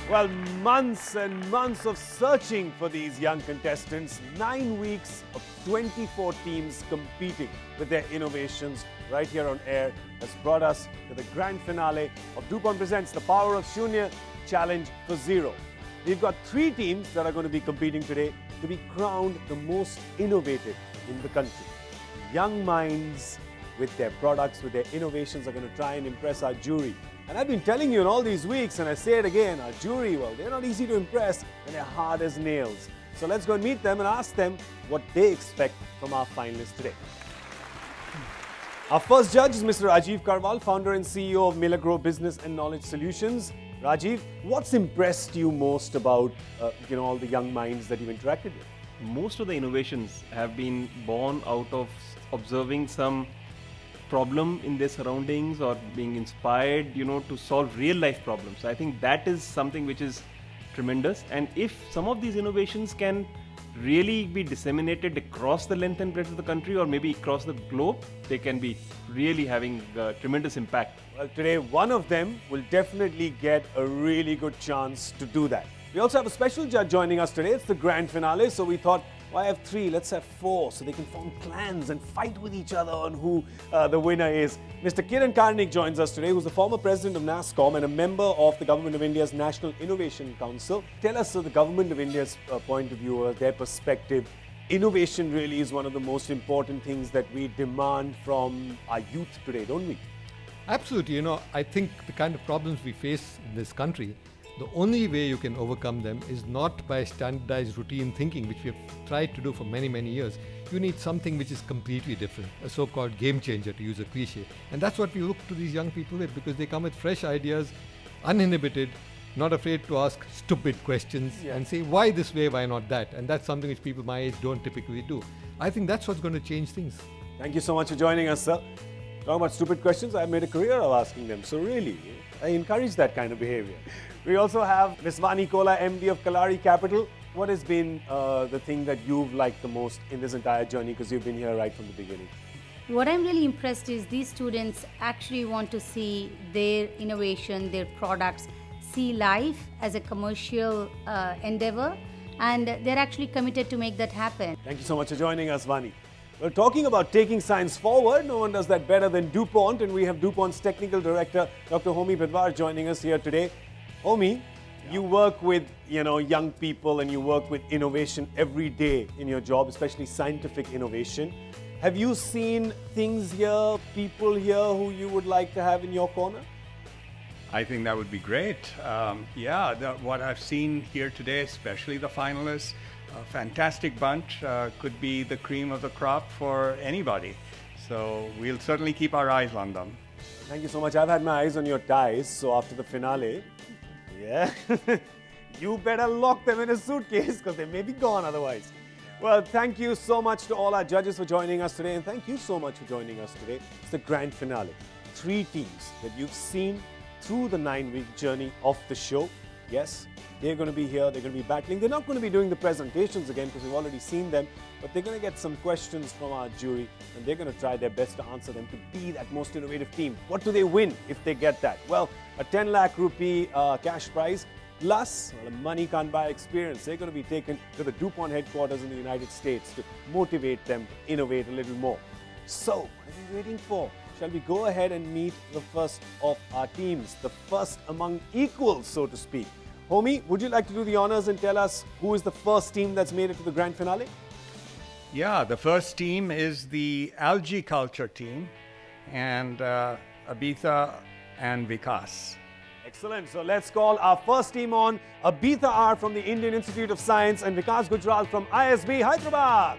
Well, months and months of searching for these young contestants, 9 weeks of 24 teams competing with their innovations right here on air has brought us to the grand finale of DuPont Presents The Power of Shunya Challenge for Zero. We've got 3 teams that are going to be competing today to be crowned the most innovative in the country. Young minds with their products, with their innovations are going to try and impress our jury. And I've been telling you in all these weeks, and I say it again, our jury, well, they're not easy to impress and they're hard as nails. So let's go and meet them and ask them what they expect from our finalists today. Our first judge is Mr. Rajiv Karwal, founder and CEO of Milagro Business and Knowledge Solutions. Rajiv, what's impressed you most about all the young minds that you've interacted with? Most of the innovations have been born out of observing some problem in their surroundings or being inspired, to solve real life problems. I think that is something which is tremendous. And if some of these innovations can really be disseminated across the length and breadth of the country or maybe across the globe, they can be really having tremendous impact. Well, today one of them will definitely get a really good chance to do that. We also have a special judge joining us today. It's the grand finale, so we thought, why have 3? Let's have 4 so they can form clans and fight with each other on who the winner is. Mr. Kiran Karnik joins us today, who's the former president of NASSCOM and a member of the Government of India's National Innovation Council. Tell us, the Government of India's point of view or their perspective. Innovation really is one of the most important things that we demand from our youth today, don't we? Absolutely. I think the kind of problems we face in this country, the only way you can overcome them is not by standardized routine thinking, which we have tried to do for many, many years. You need something which is completely different, a so-called game changer, to use a cliche. And that's what we look to these young people with, because they come with fresh ideas, uninhibited, not afraid to ask stupid questions and say, why this way, why not that? And that's something which people my age don't typically do. I think that's what's going to change things. Thank you so much for joining us, sir. Talking about stupid questions, I've made a career of asking them. So really, I encourage that kind of behavior. We also have Ms. Vani Kola, MD of Kalari Capital. What has been the thing that you've liked the most in this entire journey, because you've been here right from the beginning? What I'm really impressed is these students actually want to see their innovation, their products, see life as a commercial endeavor, and they're actually committed to make that happen. Thank you so much for joining us, Vani. Well, talking about taking science forward, no one does that better than DuPont, and we have DuPont's Technical Director, Dr. Homi Bidwar, joining us here today. Homi, you work with young people and you work with innovation every day in your job, especially scientific innovation. Have you seen things here, people here who you would like to have in your corner? I think that would be great. What I've seen here today, especially the finalists, a fantastic bunch, could be the cream of the crop for anybody. So we'll certainly keep our eyes on them. Thank you so much. I've had my eyes on your ties, so after the finale, you better lock them in a suitcase because they may be gone otherwise. Well, thank you so much to all our judges for joining us today, and thank you so much for joining us today. It's the grand finale. 3 teams that you've seen through the 9-week journey of the show. Yes, they're going to be here, they're going to be battling. They're not going to be doing the presentations again because we've already seen them, but they're going to get some questions from our jury and they're going to try their best to answer them to be that most innovative team. What do they win if they get that? Well, a 10 lakh rupee cash prize plus money can't buy experience. They're going to be taken to the DuPont headquarters in the United States to motivate them to innovate a little more. So, what are we waiting for? Shall we go ahead and meet the first of our teams, the first among equals, so to speak. Homi, would you like to do the honors and tell us who is the first team that's made it to the grand finale? Yeah, the first team is the Algiculture team, and Abitha and Vikas. Excellent. So let's call our first team on, Abitha R from the Indian Institute of Science and Vikas Gujral from ISB Hyderabad.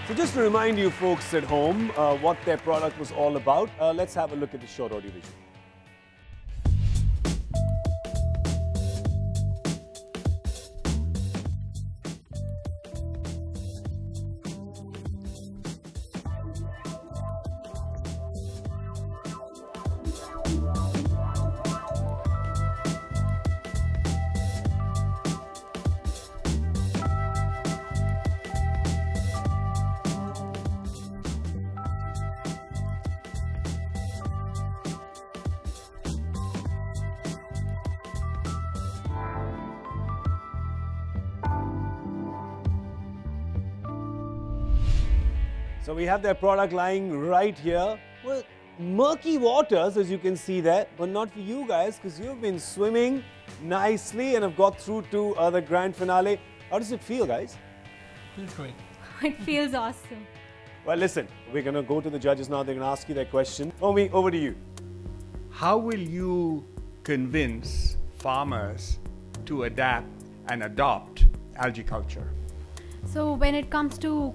So just to remind you folks at home what their product was all about, let's have a look at the short audio visual. So we have their product lying right here. Well, murky waters, as you can see there, but not for you guys, because you've been swimming nicely and have got through to the grand finale. How does it feel, guys? Feels great. It feels awesome. Well, listen, we're going to go to the judges now. They're going to ask you their question. Omi, over to you. How will you convince farmers to adapt and adopt algiculture? So when it comes to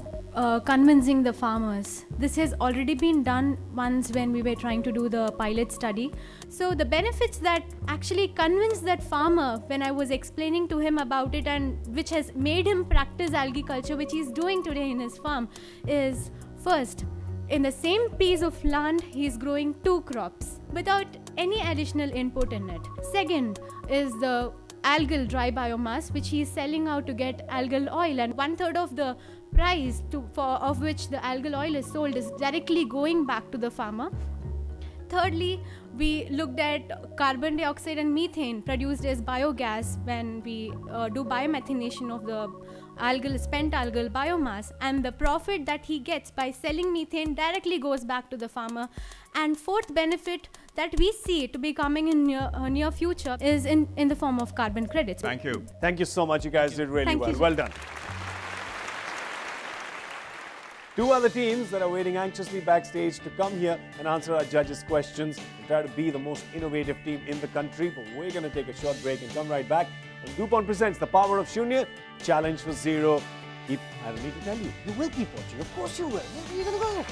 convincing the farmers, this has already been done once when we were trying to do the pilot study. So the benefits that actually convinced that farmer when I was explaining to him about it, and which has made him practice algiculture, which he's doing today in his farm, is first, in the same piece of land he's growing 2 crops without any additional input in it. Second is the algal dry biomass, which he is selling out to get algal oil, and 1/3 of the price of which the algal oil is sold is directly going back to the farmer. Thirdly, we looked at carbon dioxide and methane produced as biogas when we do biomethanation of the spent algal biomass, and the profit that he gets by selling methane directly goes back to the farmer. And fourth benefit that we see to be coming in near future is in the form of carbon credits. Thank you. Thank you so much. You guys did really Thank well. you. Well done. 2 other teams that are waiting anxiously backstage to come here and answer our judges' questions and try to be the most innovative team in the country. But we're going to take a short break and come right back. And DuPont presents The Power of Shunya, Challenge for Zero. I don't need to tell you. You will keep watching. Of course you will. Where are you going to go?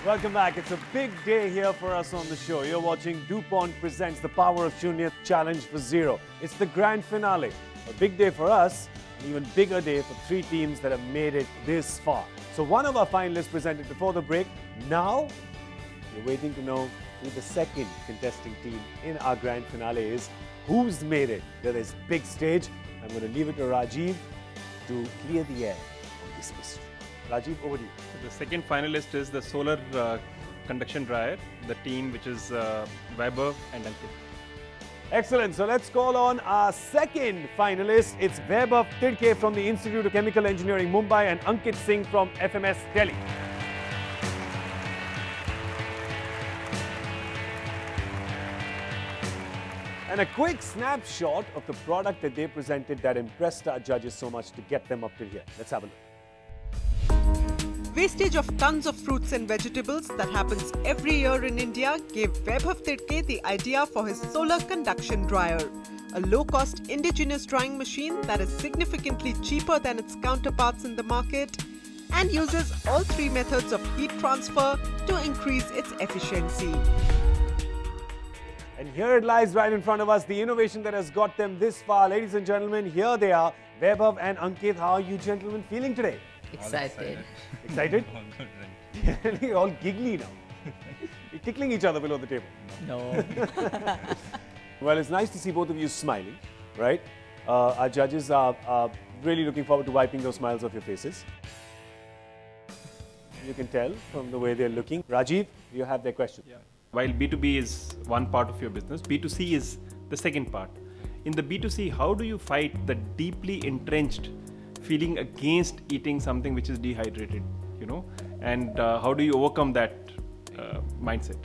Welcome back. It's a big day here for us on the show. You're watching DuPont presents The Power of Shunya, Challenge for Zero. It's the grand finale. A big day for us, an even bigger day for 3 teams that have made it this far. So one of our finalists presented before the break. Now, you're waiting to know who the second contesting team in our grand finale is. Who's made it to this big stage? I'm going to leave it to Rajiv to clear the air of this mystery. Rajiv, over to you. The second finalist is the solar conduction dryer, the team which is Weber and Ankit. Excellent. So let's call on our second finalist. It's Vaibhav Tidke from the Institute of Chemical Engineering, Mumbai, and Ankit Singh from FMS Delhi. And a quick snapshot of the product that they presented that impressed our judges so much to get them up to here. Let's have a look. Wastage of tons of fruits and vegetables that happens every year in India gave Vaibhav Tidke the idea for his solar conduction dryer, a low-cost indigenous drying machine that is significantly cheaper than its counterparts in the market and uses all 3 methods of heat transfer to increase its efficiency. And here it lies right in front of us, the innovation that has got them this far. Ladies and gentlemen, here they are, Vaibhav and Ankit. How are you gentlemen feeling today? Excited. Excited? You're all giggly now. You're tickling each other below the table. No. Well, it's nice to see both of you smiling, right? Our judges are really looking forward to wiping those smiles off your faces. You can tell from the way they're looking. Rajiv, you have their question. Yeah. While B2B is one part of your business, B2C is the second part. In the B2C, how do you fight the deeply entrenched feeling against eating something which is dehydrated, you know? And how do you overcome that mindset?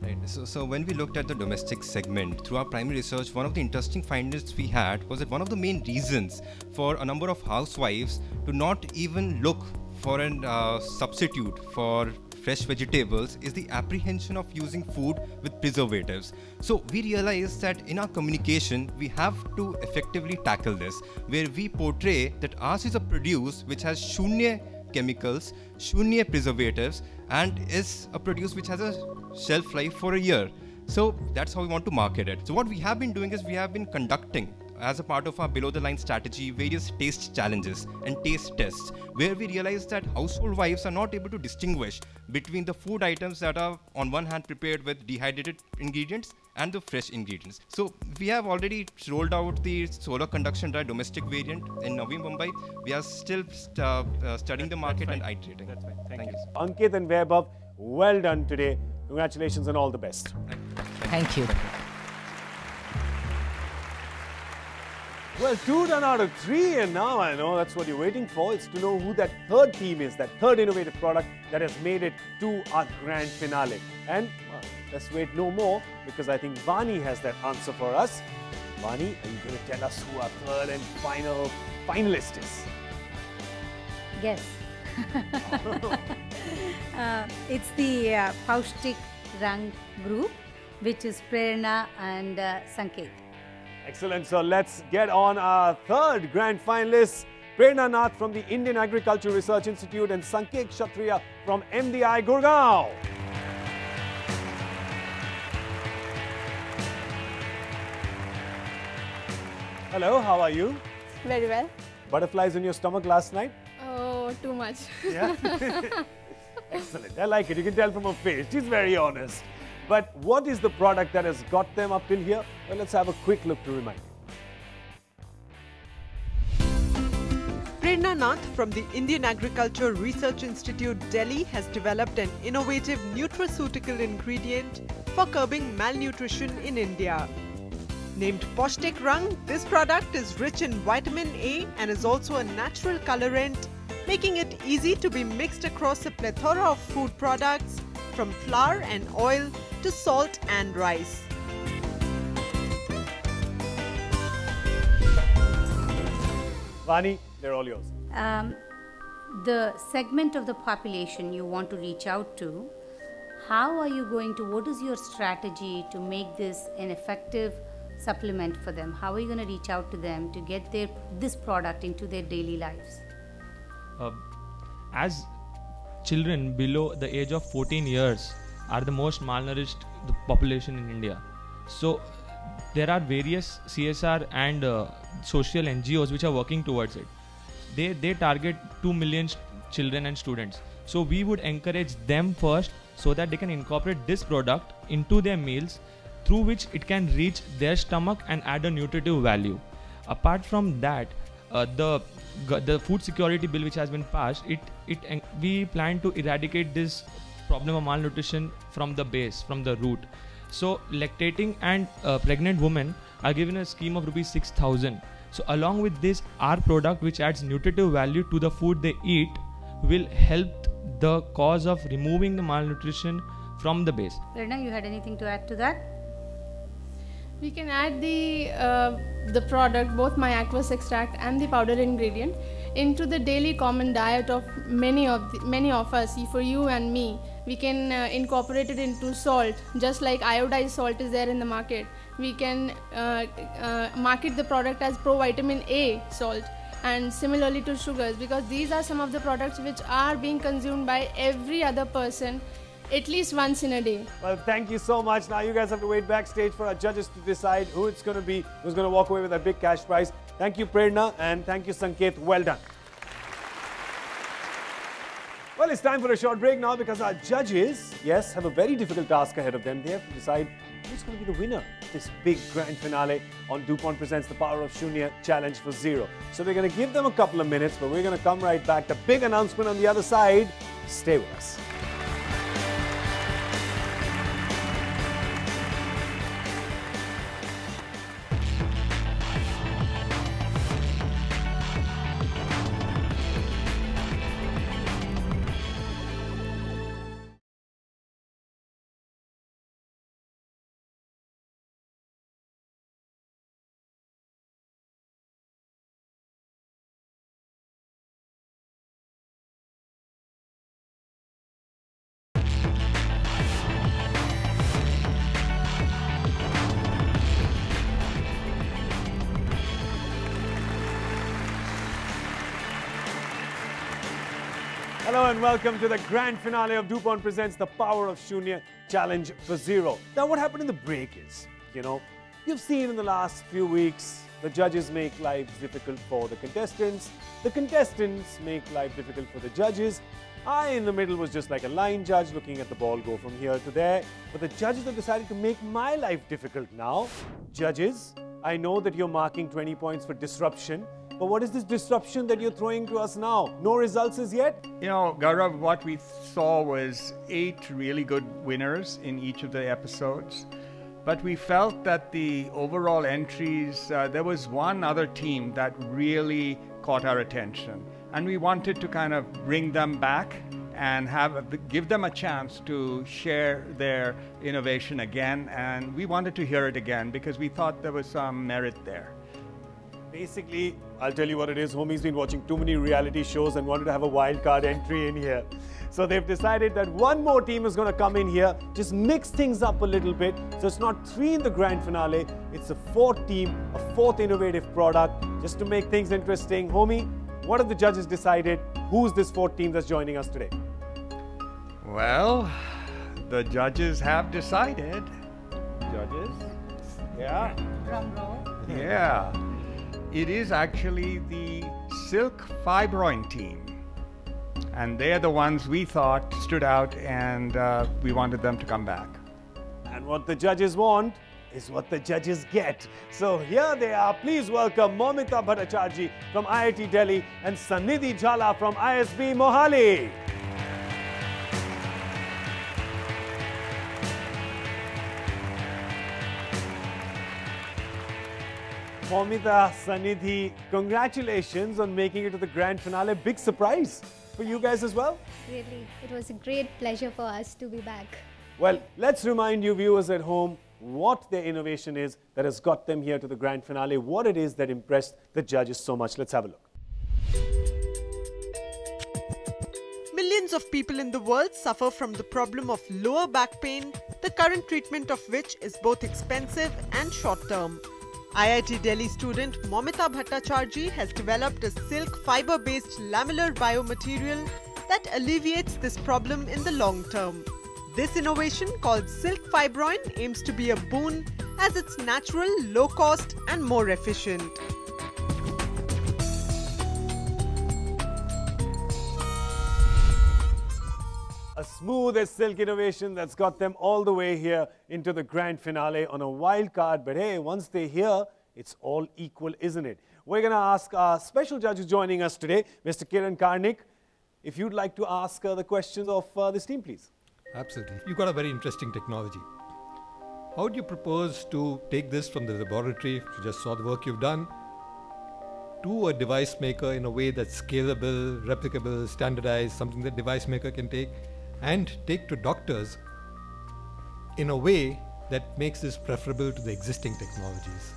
Right. So when we looked at the domestic segment, through our primary research, one of the interesting findings we had was that one of the main reasons for a number of housewives to not even look for a substitute for fresh vegetables is the apprehension of using food with preservatives. So we realized that in our communication, we have to effectively tackle this, where we portray that ours is a produce which has Shunya chemicals, Shunya preservatives, and is a produce which has a shelf life for a year. So that's how we want to market it. So what we have been doing is we have been conducting, as a part of our below the line strategy, various taste challenges and taste tests, where we realized that household wives are not able to distinguish between the food items that are on one hand prepared with dehydrated ingredients and the fresh ingredients. So we have already rolled out the solar conduction dry domestic variant in Navi Mumbai. We are still studying the market and iterating. That's fine. Thank you. Ankit and Vaibhav, well done today. Congratulations and all the best. Thank you. Well, 2 done out of 3, and now I know that's what you're waiting for. It's to know who that third team is, that third innovative product that has made it to our grand finale. And well, let's wait no more, because I think Vani has that answer for us. Vani, are you going to tell us who our third and final finalist is? Yes. It's the Paushtik Rang group, which is Prerna and Sanket. Excellent. So let's get on our third grand finalist. Prerna Nath from the Indian Agriculture Research Institute and Sanket Kshatriya from MDI Gurgaon. Hello, how are you? Very well. Butterflies in your stomach last night? Oh, too much. Yeah. Excellent. I like it. You can tell from her face. She's very honest. But what is the product that has got them up till here? Well, let's have a quick look to remind you. Prerna Nath from the Indian Agriculture Research Institute, Delhi, has developed an innovative nutraceutical ingredient for curbing malnutrition in India. Named Paushtik Rang, this product is rich in vitamin A and is also a natural colorant, making it easy to be mixed across a plethora of food products, from flour and oil to salt and rice. Vani, they're all yours. The segment of the population you want to reach out to, how are you going to, what is your strategy to make this an effective supplement for them? How are you going to reach out to them to get this product into their daily lives? As children below the age of 14 years are the most malnourished population in India. So there are various CSR and social NGOs which are working towards it. They target 2 million children and students. So we would encourage them first so that they can incorporate this product into their meals, through which it can reach their stomach and add a nutritive value. Apart from that, the food security bill which has been passed, we plan to eradicate this problem of malnutrition from the base, from the root. So lactating and pregnant women are given a scheme of rupees 6,000. So along with this, our product which adds nutritive value to the food they eat will help the cause of removing the malnutrition from the base. Prerna, you had anything to add to that? We can add the product, both my aqueous extract and the powder ingredient, into the daily common diet of many of us. For you and me, we can incorporate it into salt, just like iodized salt is there in the market. We can market the product as provitamin A salt, and similarly to sugars, because these are some of the products which are being consumed by every other person at least once in a day. Well, thank you so much. Now you guys have to wait backstage for our judges to decide who it's going to be, who's going to walk away with that big cash prize. Thank you, Prerna, and thank you, Sanket. Well done. Well, it's time for a short break now, because our judges, yes, have a very difficult task ahead of them. They have to decide who's going to be the winner of this big grand finale on DuPont Presents the Power of Shunya Challenge for Zero. So we're going to give them a couple of minutes, but we're going to come right back. The big announcement on the other side. Stay with us. Hello and welcome to the grand finale of DuPont Presents The Power of Shunya Challenge for Zero. Now what happened in the break is, you've seen in the last few weeks, the judges make life difficult for the contestants make life difficult for the judges. I in the middle was just like a line judge looking at the ball go from here to there. But the judges have decided to make my life difficult now. Judges, I know that you're marking 20 points for disruption. But what is this disruption that you're throwing to us now? No results as yet? Gaurav, what we saw was 8 really good winners in each of the episodes. But we felt that the overall entries, there was one other team that really caught our attention. And we wanted to kind of bring them back and give them a chance to share their innovation again. And we wanted to hear it again because we thought there was some merit there. Basically, I'll tell you what it is. Homie's been watching too many reality shows and wanted to have a wild card entry in here. So they've decided that one more team is going to come in here, just mix things up a little bit. So it's not 3 in the grand finale, it's a 4th team, a 4th innovative product, just to make things interesting. Homie, what have the judges decided? Who's this 4th team that's joining us today? Well, the judges have decided. Judges? Yeah. Drum roll. Yeah. It is actually the Silk Fibroin team. And they're the ones we thought stood out and we wanted them to come back. And what the judges want is what the judges get. So here they are. Please welcome Momita Bhattacharjee from IIT Delhi and Sanidhi Jhala from ISB Mohali. Momita, Sanidhi, congratulations on making it to the grand finale. Big surprise for you guys as well. Really, it was a great pleasure for us to be back. Well, let's remind you viewers at home what their innovation is that has got them here to the grand finale, what it is that impressed the judges so much. Let's have a look. Millions of people in the world suffer from the problem of lower back pain, the current treatment of which is both expensive and short-term. IIT Delhi student Momita Bhattacharjee has developed a silk fiber-based lamellar biomaterial that alleviates this problem in the long term. This innovation, called Silk Fibroin, aims to be a boon as it's natural, low-cost and more efficient. A smooth as silk innovation that's got them all the way here into the grand finale on a wild card. But hey, once they're here, it's all equal, isn't it? We're going to ask our special judge who's joining us today, Mr. Kiran Karnik, if you'd like to ask the questions of this team, please. Absolutely. You've got a very interesting technology. How do you propose to take this from the laboratory, you just saw the work you've done, to a device maker in a way that's scalable, replicable, standardized, something that device maker can take, and take to doctors in a way that makes this preferable to the existing technologies?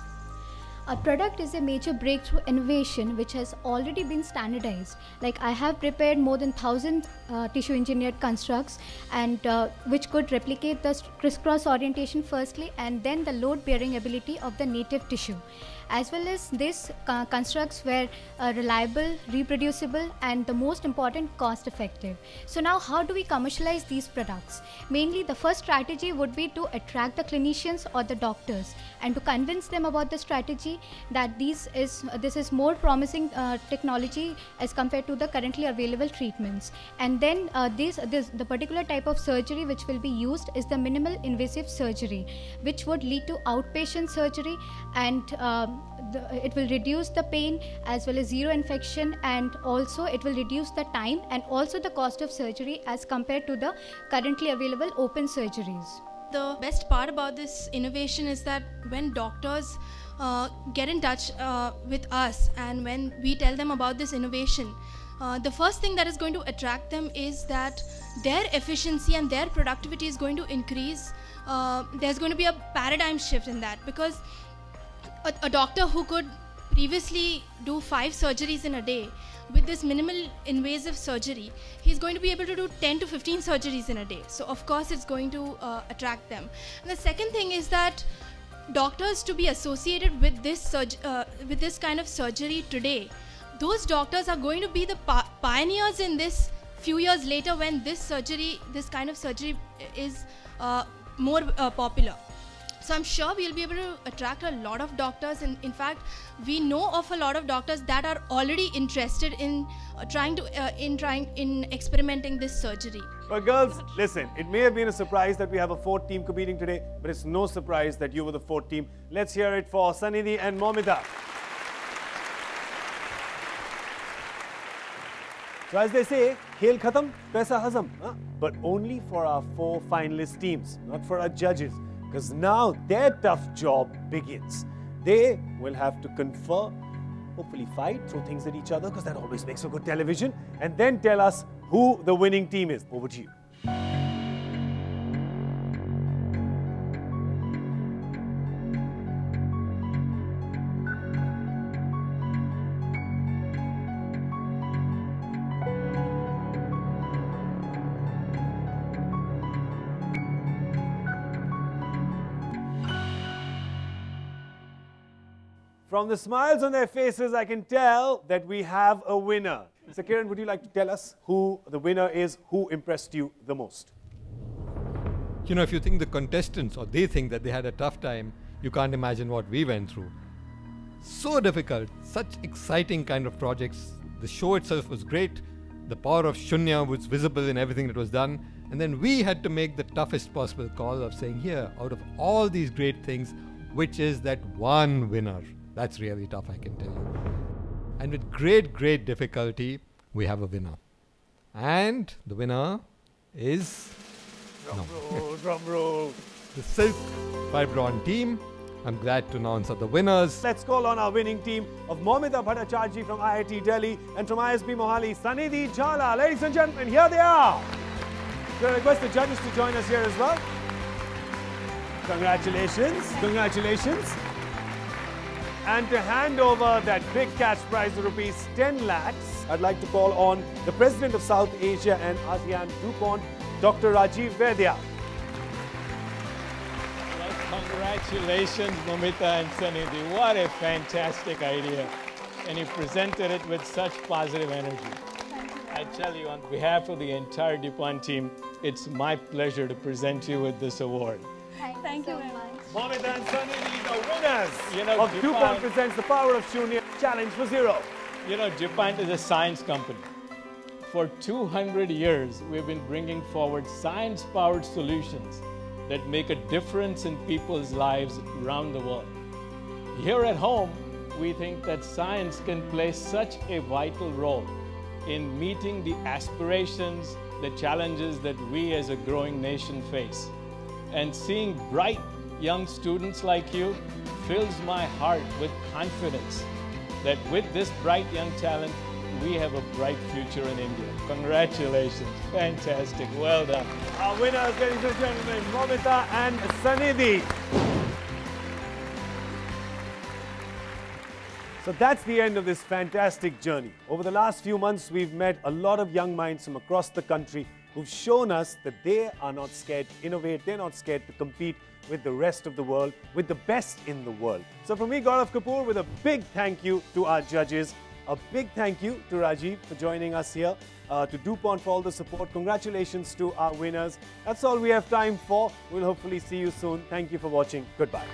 Our product is a major breakthrough innovation which has already been standardized. Like I have prepared more than 1,000 tissue engineered constructs and which could replicate the crisscross orientation firstly and then the load bearing ability of the native tissue. As well as these constructs were reliable, reproducible and the most important cost effective. So now how do we commercialize these products? Mainly the first strategy would be to attract the clinicians or the doctors and to convince them about the strategy that this is more promising technology as compared to the currently available treatments. And then the particular type of surgery which will be used is the minimal invasive surgery, which would lead to outpatient surgery and it will reduce the pain as well as zero infection, and also it will reduce the time and also the cost of surgery as compared to the currently available open surgeries. The best part about this innovation is that when doctors get in touch with us and when we tell them about this innovation, the first thing that is going to attract them is that their efficiency and their productivity is going to increase. There's going to be a paradigm shift in that, because a doctor who could previously do 5 surgeries in a day, with this minimal invasive surgery, he's going to be able to do 10 to 15 surgeries in a day. So of course it's going to attract them. And the second thing is that doctors to be associated with this kind of surgery today, those doctors are going to be the pioneers in this few years later when this kind of surgery is more popular. So I'm sure we'll be able to attract a lot of doctors, and in fact, we know of a lot of doctors that are already interested in experimenting this surgery. Well, girls, listen, it may have been a surprise that we have a fourth team competing today, but it's no surprise that you were the fourth team. Let's hear it for Sanidhi and Momita. So as they say, khel khatam, paisa hazam. But only for our 4 finalist teams, not for our judges. Because now their tough job begins. They will have to confer, hopefully fight, throw things at each other, because that always makes for good television, and then tell us who the winning team is. Over to you. From the smiles on their faces, I can tell that we have a winner. So Kiran, would you like to tell us who the winner is, who impressed you the most? You know, if you think the contestants, or they think that they had a tough time, you can't imagine what we went through. So difficult, such exciting kind of projects. The show itself was great. The power of Shunya was visible in everything that was done. And then we had to make the toughest possible call of saying, here, out of all these great things, which is that one winner? That's really tough, I can tell you. And with great, great difficulty, we have a winner. And the winner is... Drum roll. The Silk Fibroin team. I'm glad to announce the winners. Let's call on our winning team of Momita Bhattacharjee from IIT Delhi and from ISB Mohali, Sanidhi Jhala. Ladies and gentlemen, here they are. Can I request the judges to join us here as well? Congratulations. Congratulations. And to hand over that big cash prize of rupees 10 lakhs, I'd like to call on the President of South Asia and ASEAN DuPont, Dr. Rajiv Vaidya. Well, congratulations, Momita and Sanidhi. What a fantastic idea. And you presented it with such positive energy. I tell you, on behalf of the entire DuPont team, it's my pleasure to present you with this award. Thank you very much. Momita and Sanidhi, the winners of DuPont presents the Power of Shunya Challenge for Zero. You know, DuPont is a science company. For 200 years, we've been bringing forward science-powered solutions that make a difference in people's lives around the world. Here at home, we think that science can play such a vital role in meeting the aspirations, the challenges that we as a growing nation face. And seeing bright young students like you fills my heart with confidence that with this bright young talent, we have a bright future in India. Congratulations. Fantastic. Well done. Our winners, ladies and gentlemen, Momita and Sanidhi. So that's the end of this fantastic journey. Over the last few months, we've met a lot of young minds from across the country who've shown us that they are not scared to innovate, they're not scared to compete with the rest of the world, with the best in the world. So from me, Gaurav Kapoor, with a big thank you to our judges, a big thank you to Rajiv for joining us here, to DuPont for all the support. Congratulations to our winners. That's all we have time for. We'll hopefully see you soon. Thank you for watching. Goodbye.